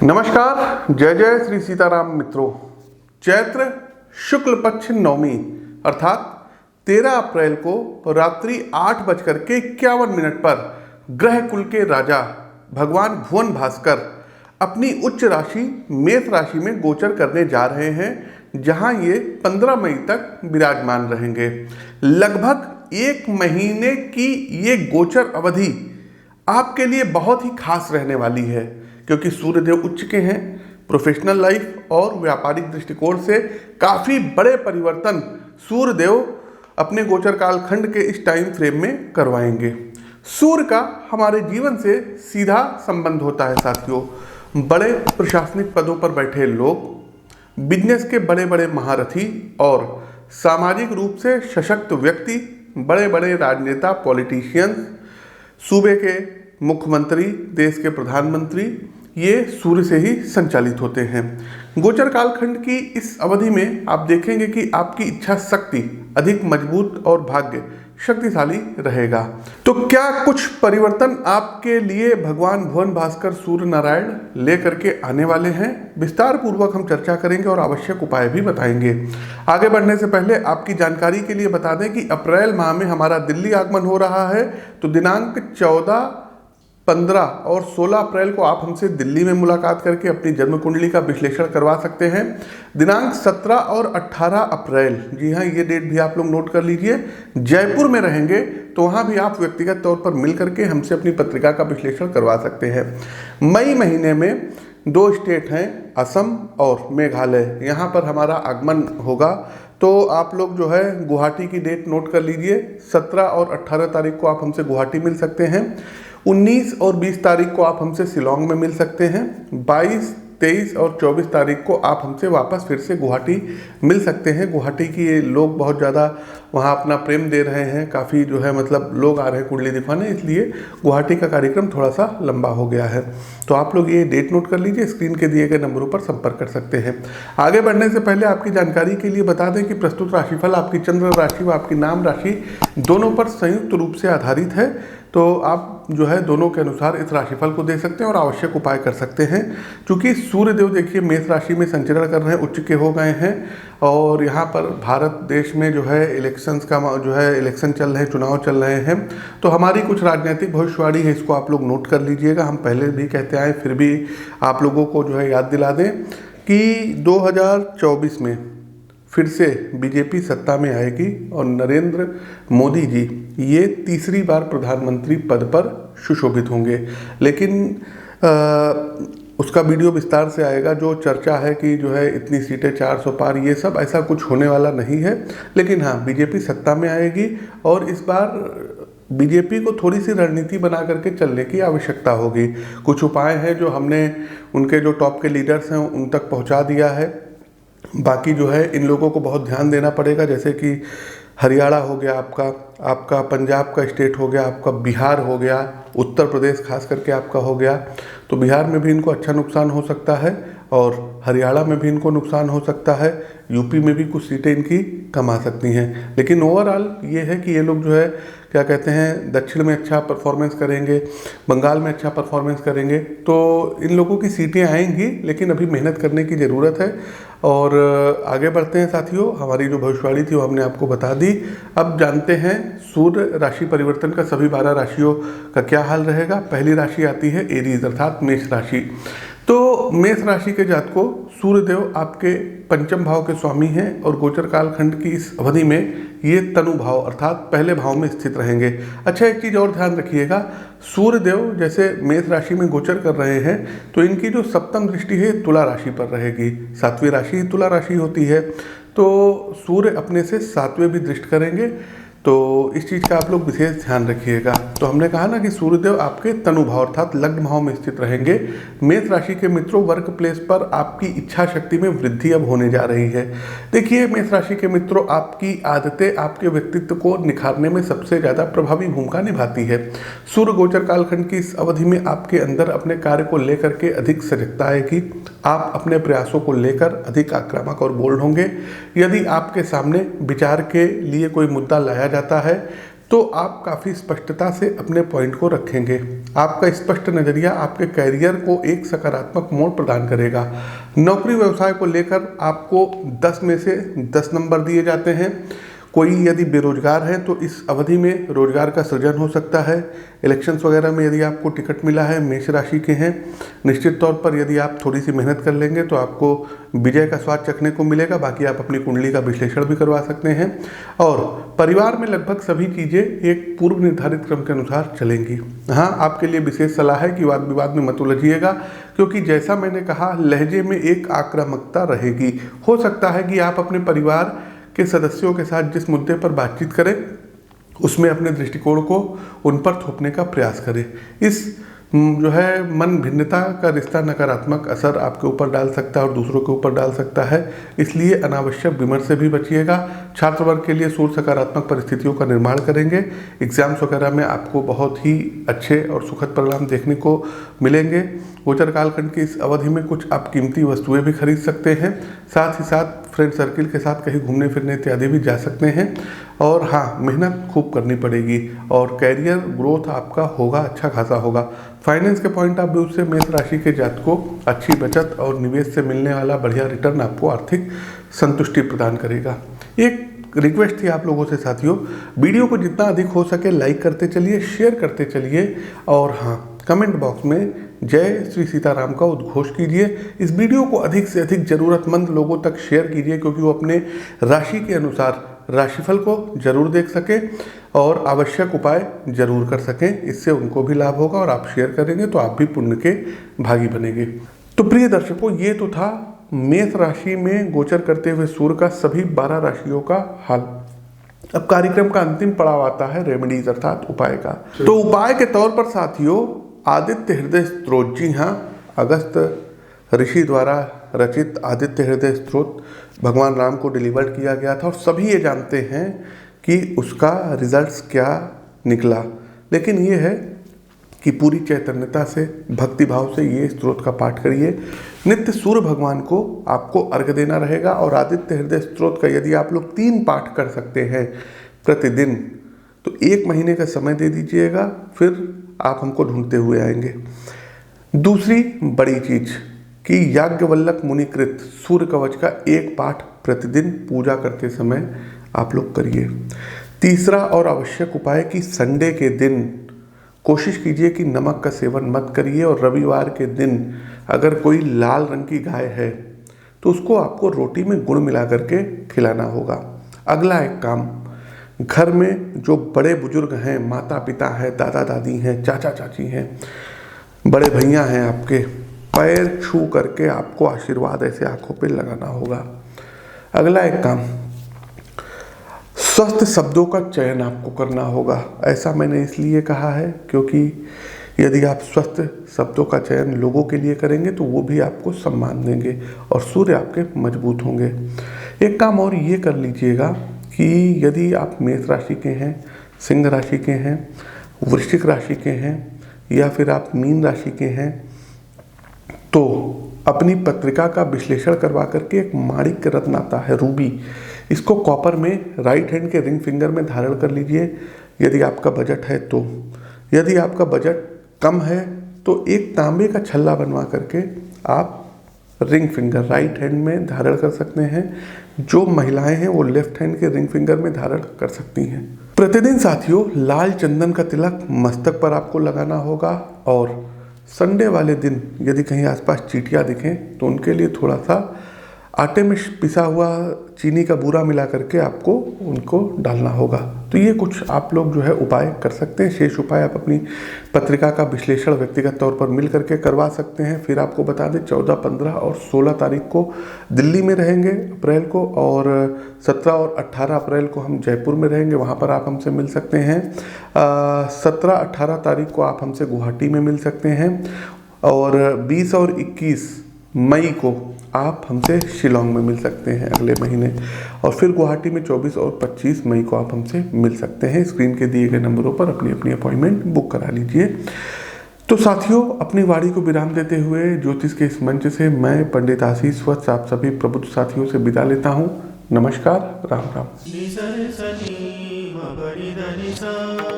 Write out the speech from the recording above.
नमस्कार, जय जय श्री सीताराम मित्रों। चैत्र शुक्ल पक्ष नवमी अर्थात 13 अप्रैल को रात्रि 8:51 पर ग्रह कुल के राजा भगवान भुवन भास्कर अपनी उच्च राशि मेष राशि में गोचर करने जा रहे हैं, जहां ये 15 मई तक विराजमान रहेंगे। लगभग 1 महीने की ये गोचर अवधि आपके लिए बहुत ही खास रहने वाली है, क्योंकि सूर्यदेव उच्च के हैं। प्रोफेशनल लाइफ और व्यापारिक दृष्टिकोण से काफ़ी बड़े परिवर्तन सूर्यदेव अपने गोचर कालखंड के इस टाइम फ्रेम में करवाएंगे। सूर्य का हमारे जीवन से सीधा संबंध होता है साथियों। बड़े प्रशासनिक पदों पर बैठे लोग, बिजनेस के बड़े बड़े महारथी और सामाजिक रूप से सशक्त व्यक्ति, बड़े बड़े राजनेता, पॉलिटिशियंस, सूबे के मुख्यमंत्री, देश के प्रधानमंत्री, ये सूर्य से ही संचालित होते हैं। गोचर कालखंड की इस अवधि में आप देखेंगे कि आपकी इच्छा शक्ति अधिक मजबूत और भाग्य शक्तिशाली रहेगा। तो क्या कुछ परिवर्तन आपके लिए भगवान भुवन भास्कर सूर्य नारायण लेकर के आने वाले हैं? विस्तार पूर्वक हम चर्चा करेंगे और आवश्यक उपाय भी बताएंगे। आगे बढ़ने से पहले आपकी जानकारी के लिए बता दें कि अप्रैल माह में हमारा दिल्ली आगमन हो रहा है। तो दिनांक 14, 15 और 16 अप्रैल को आप हमसे दिल्ली में मुलाकात करके अपनी जन्म कुंडली का विश्लेषण करवा सकते हैं। दिनांक 17 और 18 अप्रैल, जी हाँ, ये डेट भी आप लोग नोट कर लीजिए, जयपुर में रहेंगे, तो वहाँ भी आप व्यक्तिगत तौर पर मिल करके हमसे अपनी पत्रिका का विश्लेषण करवा सकते हैं। मई महीने में 2 स्टेट हैं, असम और मेघालय, यहाँ पर हमारा आगमन होगा। तो आप लोग जो है गुवाहाटी की डेट नोट कर लीजिए। 17 और 18 तारीख को आप हमसे गुवाहाटी मिल सकते हैं। 19 और 20 तारीख को आप हमसे शिलोंग में मिल सकते हैं। 22, 23 और 24 तारीख को आप हमसे वापस फिर से गुवाहाटी मिल सकते हैं। गुवाहाटी की ये लोग बहुत ज़्यादा वहाँ अपना प्रेम दे रहे हैं, काफ़ी जो है मतलब लोग आ रहे हैं कुंडली दिखाने, इसलिए गुवाहाटी का कार्यक्रम थोड़ा सा लंबा हो गया है। तो आप लोग ये डेट नोट कर लीजिए, स्क्रीन के दिए गए नंबरों पर संपर्क कर सकते हैं। आगे बढ़ने से पहले आपकी जानकारी के लिए बता दें कि प्रस्तुत राशिफल आपकी चंद्र राशि व आपकी नाम राशि दोनों पर संयुक्त रूप से आधारित है। तो आप जो है दोनों के अनुसार इस राशिफल को दे सकते हैं और आवश्यक उपाय कर सकते हैं। क्योंकि सूर्यदेव देखिए मेष राशि में संचरण कर रहे हैं, उच्च के हो गए हैं, और यहाँ पर भारत देश में जो है इलेक्शंस का जो है इलेक्शन चल रहे हैं, चुनाव चल रहे हैं। तो हमारी कुछ राजनीतिक भविष्यवाणी है, इसको आप लोग नोट कर लीजिएगा। हम पहले भी कहते आए, फिर भी आप लोगों को जो है याद दिला दें कि 2024 में फिर से बीजेपी सत्ता में आएगी और नरेंद्र मोदी जी ये तीसरी बार प्रधानमंत्री पद पर सुशोभित होंगे। लेकिन उसका वीडियो विस्तार से आएगा। जो चर्चा है कि जो है इतनी सीटें 400 पार, ये सब ऐसा कुछ होने वाला नहीं है। लेकिन हाँ, बीजेपी सत्ता में आएगी और इस बार बीजेपी को थोड़ी सी रणनीति बना करके चलने की आवश्यकता होगी। कुछ उपाय हैं जो हमने उनके जो टॉप के लीडर्स हैं उन तक पहुँचा दिया है। बाकी जो है इन लोगों को बहुत ध्यान देना पड़ेगा, जैसे कि हरियाणा हो गया आपका पंजाब का स्टेट हो गया, आपका बिहार हो गया, उत्तर प्रदेश खास करके आपका हो गया। तो बिहार में भी इनको अच्छा नुकसान हो सकता है और हरियाणा में भी इनको नुकसान हो सकता है। यूपी में भी कुछ सीटें इनकी कम आ सकती हैं। लेकिन ओवरऑल ये है कि ये लोग जो है क्या कहते हैं, दक्षिण में अच्छा परफॉर्मेंस करेंगे, बंगाल में अच्छा परफॉर्मेंस करेंगे। तो इन लोगों की सीटें आएंगी, लेकिन अभी मेहनत करने की ज़रूरत है। और आगे बढ़ते हैं साथियों, हमारी जो भविष्यवाणी थी वो हमने आपको बता दी। अब जानते हैं सूर्य राशि परिवर्तन का सभी 12 राशियों का क्या हाल रहेगा। पहली राशि आती है एरीज अर्थात मेष राशि। तो मेष राशि के जातकों, सूर्यदेव आपके पंचम भाव के स्वामी हैं और गोचर कालखंड की इस अवधि में ये तनु भाव अर्थात पहले भाव में स्थित रहेंगे। अच्छा, एक चीज़ और ध्यान रखिएगा, सूर्यदेव जैसे मेष राशि में गोचर कर रहे हैं तो इनकी जो सप्तम दृष्टि है तुला राशि पर रहेगी। 7वीं राशि तुला राशि होती है, तो सूर्य अपने से 7वें भी दृष्टि करेंगे। तो इस चीज़ का आप लोग विशेष ध्यान रखिएगा। तो हमने कहा ना कि सूर्यदेव आपके तनु भाव अर्थात लग्न भाव में स्थित रहेंगे। मेष राशि के मित्रों, वर्क प्लेस पर आपकी इच्छा शक्ति में वृद्धि अब होने जा रही है। देखिए मेष राशि के मित्रों, आपकी आदतें आपके व्यक्तित्व को निखारने में सबसे ज़्यादा प्रभावी भूमिका निभाती है। सूर्य गोचर कालखंड की इस अवधि में आपके अंदर अपने कार्य को लेकर के अधिक सजगता आएगी। आप अपने प्रयासों को लेकर अधिक आक्रामक और बोल्ड होंगे। यदि आपके सामने विचार के लिए कोई मुद्दा लाया जाता है तो तो आप काफ़ी स्पष्टता से अपने पॉइंट को रखेंगे। आपका स्पष्ट नज़रिया आपके कैरियर को एक सकारात्मक मोड़ प्रदान करेगा। नौकरी व्यवसाय को लेकर आपको 10 में से 10 नंबर दिए जाते हैं। कोई यदि बेरोजगार है तो इस अवधि में रोजगार का सृजन हो सकता है। इलेक्शंस वगैरह में यदि आपको टिकट मिला है, मेष राशि के हैं, निश्चित तौर पर यदि आप थोड़ी सी मेहनत कर लेंगे तो आपको विजय का स्वाद चखने को मिलेगा। बाकी आप अपनी कुंडली का विश्लेषण भी करवा सकते हैं। और परिवार में लगभग सभी चीज़ें एक पूर्व निर्धारित क्रम के अनुसार चलेंगी। हाँ, आपके लिए विशेष सलाह है कि वाद विवाद में मत उलझिएगा, क्योंकि जैसा मैंने कहा लहजे में एक आक्रामकता रहेगी। हो सकता है कि आप अपने परिवार के सदस्यों के साथ जिस मुद्दे पर बातचीत करें उसमें अपने दृष्टिकोण को उन पर थोपने का प्रयास करें। इस जो है मन भिन्नता का रिश्ता नकारात्मक असर आपके ऊपर डाल सकता है और दूसरों के ऊपर डाल सकता है, इसलिए अनावश्यक विमर्श से भी बचिएगा। छात्र वर्ग के लिए सूर्य सकारात्मक परिस्थितियों का निर्माण करेंगे। एग्जाम्स वगैरह में आपको बहुत ही अच्छे और सुखद परिणाम देखने को मिलेंगे। गोचर कालखंड की इस अवधि में कुछ आप कीमती वस्तुएं भी खरीद सकते हैं। साथ ही साथ फ्रेंड सर्किल के साथ कहीं घूमने फिरने इत्यादि भी जा सकते हैं। और हाँ, मेहनत खूब करनी पड़ेगी और कैरियर ग्रोथ आपका होगा, अच्छा खासा होगा। फाइनेंस के पॉइंट ऑफ व्यू से मेष राशि के जातकों अच्छी बचत और निवेश से मिलने वाला बढ़िया रिटर्न आपको आर्थिक संतुष्टि प्रदान करेगा। एक रिक्वेस्ट थी आप लोगों से साथियों, वीडियो को जितना अधिक हो सके लाइक करते चलिए, शेयर करते चलिए और हाँ, कमेंट बॉक्स में जय श्री सीताराम का उद्घोष कीजिए। इस वीडियो को अधिक से अधिक जरूरतमंद लोगों तक शेयर कीजिए, क्योंकि वो अपने राशि के अनुसार राशिफल को जरूर देख सकें और आवश्यक उपाय जरूर कर सकें। इससे उनको भी लाभ होगा और आप शेयर करेंगे तो आप भी पुण्य के भागी बनेंगे। तो प्रिय दर्शकों, ये तो था मेष राशि में गोचर करते हुए सूर्य का सभी 12 राशियों का हाल। अब कार्यक्रम का अंतिम पड़ाव आता है रेमेडीज अर्थात उपाय का। तो उपाय के तौर पर साथियों, आदित्य हृदय स्तोत्र, जी हाँ, अगस्त ऋषि द्वारा रचित आदित्य हृदय स्तोत्र भगवान राम को डिलीवर्ड किया गया था और सभी ये जानते हैं कि उसका रिजल्ट्स क्या निकला। लेकिन ये है कि पूरी चैतन्यता से, भक्ति भाव से ये स्तोत्र का पाठ करिए। नित्य सूर्य भगवान को आपको अर्घ्य देना रहेगा और आदित्य हृदय स्तोत्र का यदि आप लोग 3 पाठ कर सकते हैं प्रतिदिन तो 1 महीने का समय दे दीजिएगा, फिर आप हमको ढूंढते हुए आएंगे। दूसरी बड़ी चीज कि याज्ञवल्लभ मुनिकृत सूर्य कवच का 1 पाठ प्रतिदिन पूजा करते समय आप लोग करिए। तीसरा और आवश्यक उपाय कि संडे के दिन कोशिश कीजिए कि नमक का सेवन मत करिए और रविवार के दिन अगर कोई लाल रंग की गाय है तो उसको आपको रोटी में गुड़ मिला करके खिलाना होगा। अगला एक काम, घर में जो बड़े बुजुर्ग हैं, माता पिता हैं, दादा दादी हैं, चाचा चाची हैं, बड़े भैया हैं, आपके पैर छू करके आपको आशीर्वाद ऐसे आंखों पे लगाना होगा। अगला एक काम, स्वस्थ शब्दों का चयन आपको करना होगा। ऐसा मैंने इसलिए कहा है क्योंकि यदि आप स्वस्थ शब्दों का चयन लोगों के लिए करेंगे तो वो भी आपको सम्मान देंगे और सूर्य आपके मजबूत होंगे। एक काम और ये कर लीजिएगा कि यदि आप मेष राशि के हैं, सिंह राशि के हैं, वृश्चिक राशि के हैं या फिर आप मीन राशि के हैं, तो अपनी पत्रिका का विश्लेषण करवा करके एक माणिक्य रत्न आता है रूबी, इसको कॉपर में राइट हैंड के रिंग फिंगर में धारण कर लीजिए यदि आपका बजट है तो। यदि आपका बजट कम है तो एक तांबे का छल्ला बनवा करके आप रिंग फिंगर राइट हैंड में धारण कर सकते हैं। जो महिलाएं हैं वो लेफ्ट हैंड के रिंग फिंगर में धारण कर सकती हैं। प्रतिदिन साथियों लाल चंदन का तिलक मस्तक पर आपको लगाना होगा और संडे वाले दिन यदि कहीं आसपास चींटियां दिखें तो उनके लिए थोड़ा सा आटे में पिसा हुआ चीनी का बूरा मिला करके आपको उनको डालना होगा। तो ये कुछ आप लोग जो है उपाय कर सकते हैं। शेष उपाय आप अपनी पत्रिका का विश्लेषण व्यक्तिगत तौर पर मिल करके करवा सकते हैं। फिर आपको बता दें 14, 15 और 16 तारीख को दिल्ली में रहेंगे अप्रैल को, और 17 और 18 अप्रैल को हम जयपुर में रहेंगे, वहाँ पर आप हमसे मिल सकते हैं। 17, 18 तारीख को आप हमसे गुवाहाटी में मिल सकते हैं और 20 और 21 मई को आप हमसे शिलोंग में मिल सकते हैं अगले महीने, और फिर गुवाहाटी में 24 और 25 मई को आप हमसे मिल सकते हैं। स्क्रीन के दिए गए नंबरों पर अपनी अपनी अपॉइंटमेंट बुक करा लीजिए। तो साथियों अपनी वाणी को विराम देते हुए ज्योतिष के इस मंच से मैं पंडित आशीष वत्स आप सभी प्रबुद्ध साथियों से विदा लेता हूँ। नमस्कार, राम राम। सा